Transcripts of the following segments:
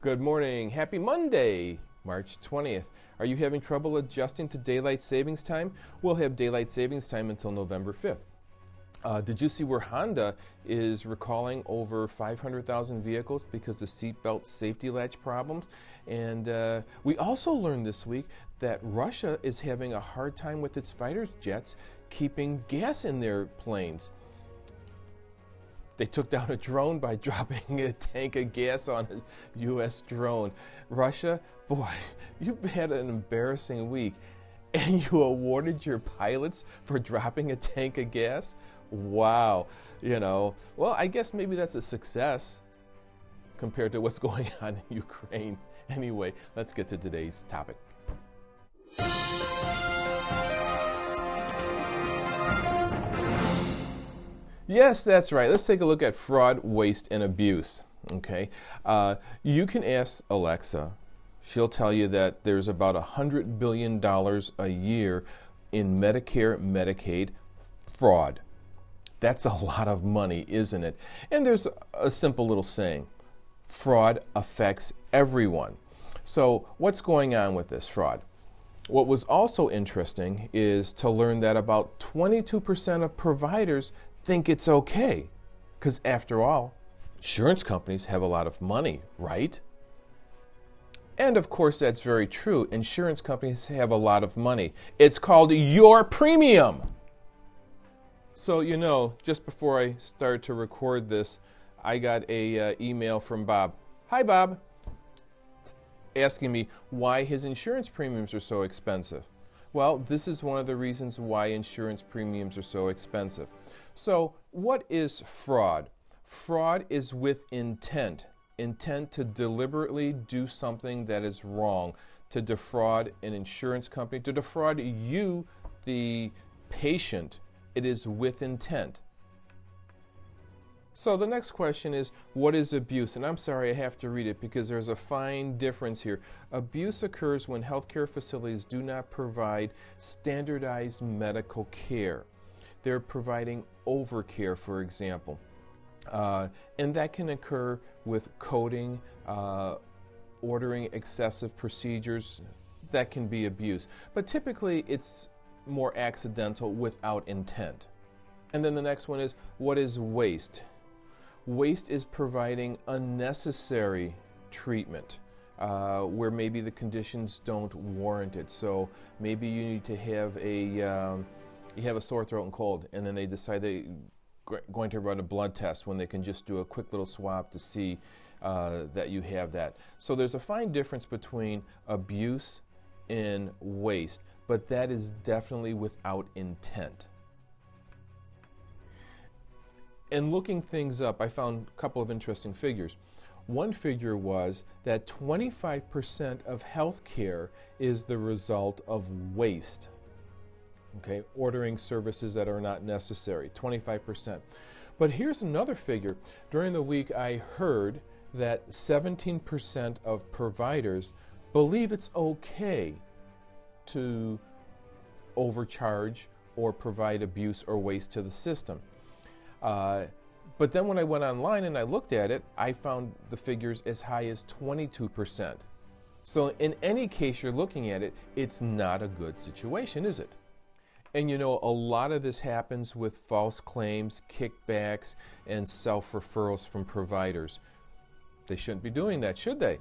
Good morning. Happy Monday, March 20th. Are you having trouble adjusting to daylight savings time? We'll have daylight savings time until November 5th. Did you see where Honda is recalling over 500,000 vehicles because of seatbelt safety latch problems? And we also learned this week that Russia is having a hard time with its fighter jets keeping gas in their planes. They took down a drone by dropping a tank of gas on a U.S. drone. Russia, boy, you've had an embarrassing week. And you awarded your pilots for dropping a tank of gas? Wow. Well, I guess maybe that's a success compared to what's going on in Ukraine. Anyway, let's get to today's topic. Yes, that's right. Let's take a look at fraud, waste, and abuse. Okay, you can ask Alexa. She'll tell you that there's about $100 billion a year in Medicare, Medicaid fraud. That's a lot of money, isn't it? And there's a simple little saying: fraud affects everyone. So what's going on with this fraud? What was also interesting is to learn that about 22% of providers think it's okay, because after all, insurance companies have a lot of money, right? And of course, that's very true. Insurance companies have a lot of money. It's called your premium. So, just before I started to record this, I got a email from Bob. Hi, Bob. Asking me why his insurance premiums are so expensive. Well, this is one of the reasons why insurance premiums are so expensive. So, what is fraud? Fraud is with intent. Intent to deliberately do something that is wrong, to defraud an insurance company, to defraud you, the patient. It is with intent. So the next question is, what is abuse? And I'm sorry, I have to read it because there's a fine difference here. Abuse occurs when healthcare facilities do not provide standardized medical care. They're providing overcare, for example. And that can occur with coding, ordering excessive procedures. That can be abuse. But typically, it's more accidental without intent. And then the next one is, what is waste? Waste is providing unnecessary treatment where maybe the conditions don't warrant it. So maybe you need to have you have a sore throat and cold, and then they decide they're going to run a blood test when they can just do a quick little swab to see that you have that. So there's a fine difference between abuse and waste, but that is definitely without intent. And looking things up, I found a couple of interesting figures. One figure was that 25% of healthcare is the result of waste. Okay, ordering services that are not necessary, 25%. But here's another figure. During the week, I heard that 17% of providers believe it's okay to overcharge or provide abuse or waste to the system. But then when I went online and I looked at it, I found the figures as high as 22%. So in any case you're looking at it, it's not a good situation, is it? And a lot of this happens with false claims, kickbacks, and self-referrals from providers. They shouldn't be doing that, should they?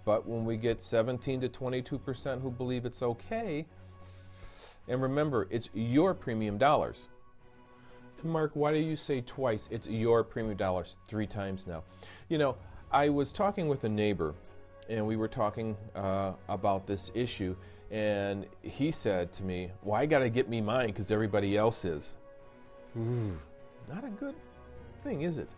But when we get 17 to 22% who believe it's okay, and remember, it's your premium dollars. Mark, why do you say twice? It's your premium dollars 3 times now. I was talking with a neighbor, and we were talking about this issue, and he said to me, well, I got to get me mine because everybody else is. Not a good thing, is it?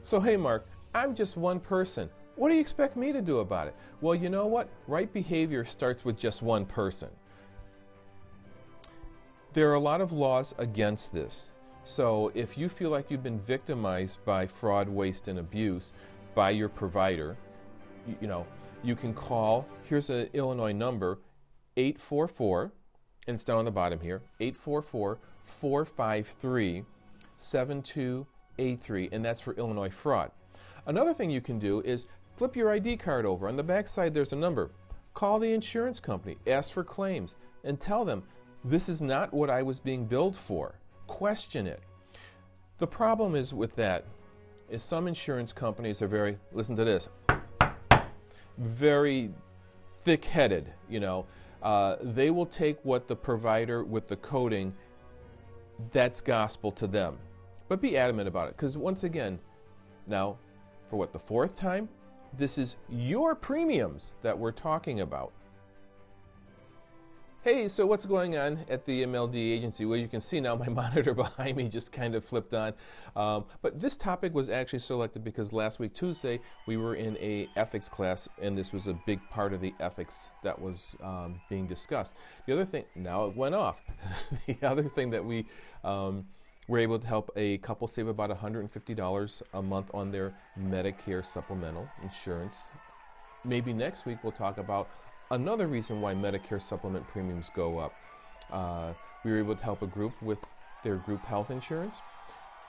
So, hey, Mark, I'm just one person. What do you expect me to do about it? Well, you know what? Right behavior starts with just one person. There are a lot of laws against this. So if you feel like you've been victimized by fraud, waste, and abuse by your provider, you can call, here's an Illinois number, 844, and it's down on the bottom here, 844-453-7283, and that's for Illinois fraud. Another thing you can do is flip your ID card over. On the back side, there's a number. Call the insurance company, ask for claims, and tell them, this is not what I was being billed for. Question it. The problem is with that is some insurance companies are very, listen to this, very thick-headed, you know. They will take what the provider with the coding, that's gospel to them. But be adamant about it, because once again, now, for what, the fourth time, this is your premiums that we're talking about. Hey, so what's going on at the MLD agency? Well, you can see now my monitor behind me just kind of flipped on. But this topic was actually selected because last week, Tuesday, we were in a ethics class, and this was a big part of the ethics that was being discussed. The other thing, now it went off. The other thing that we were able to help a couple save about $150 a month on their Medicare supplemental insurance. Maybe next week we'll talk about another reason why Medicare supplement premiums go up. We were able to help a group with their group health insurance.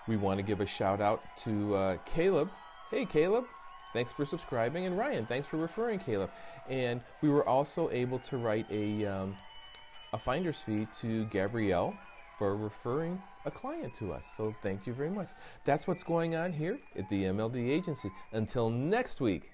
We want to give a shout out to Caleb. Hey, Caleb, thanks for subscribing. And Ryan, thanks for referring Caleb. And we were also able to write a finder's fee to Gabrielle for referring a client to us. So thank you very much. That's what's going on here at the MLD agency. Until next week.